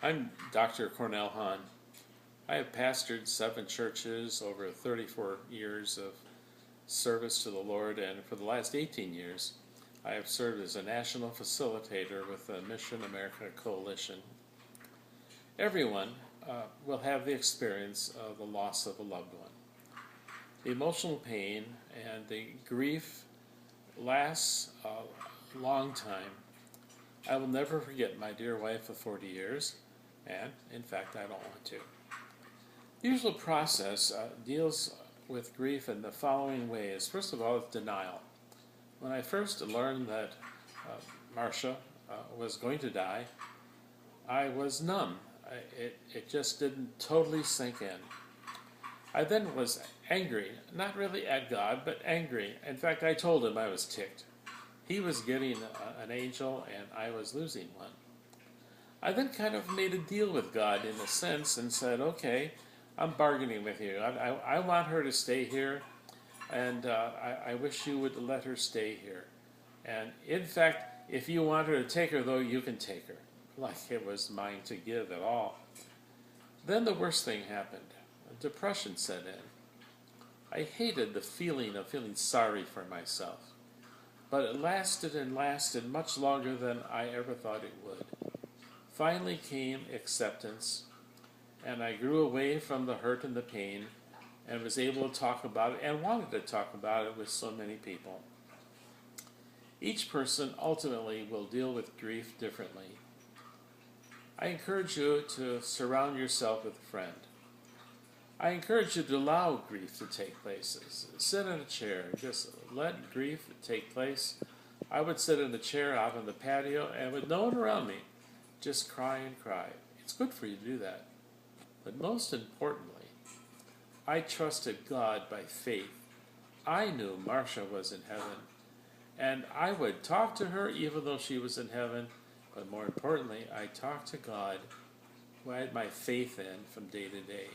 I'm Dr. Cornell Hahn. I have pastored 7 churches over 34 years of service to the Lord, and for the last 18 years, I have served as a national facilitator with the Mission America Coalition. Everyone will have the experience of the loss of a loved one. The emotional pain and the grief lasts a long time. I will never forget my dear wife of 40 years, and in fact I don't want to. The usual process deals with grief in the following ways. First of all, it's denial. When I first learned that Marcia was going to die, I was numb. It just didn't totally sink in. I then was angry, not really at God, but angry. In fact, I told him I was ticked. He was getting an angel, and I was losing one. I then kind of made a deal with God in a sense and said, okay, I'm bargaining with you. I want her to stay here, and I wish you would let her stay here. And in fact, if you want her to take her, though, you can take her. Like it was mine to give at all. Then the worst thing happened. Depression set in. I hated the feeling of feeling sorry for myself. But it lasted and lasted much longer than I ever thought it would. Finally came acceptance, and I grew away from the hurt and the pain and was able to talk about it and wanted to talk about it with so many people. Each person ultimately will deal with grief differently. I encourage you to surround yourself with a friend. I encourage you to allow grief to take place. Sit in a chair, just let grief take place. I would sit in a chair out on the patio and with no one around me, just cry and cry. It's good for you to do that. But most importantly, I trusted God by faith. I knew Marcia was in heaven, and I would talk to her even though she was in heaven, but more importantly, I talked to God, who I had my faith in from day to day.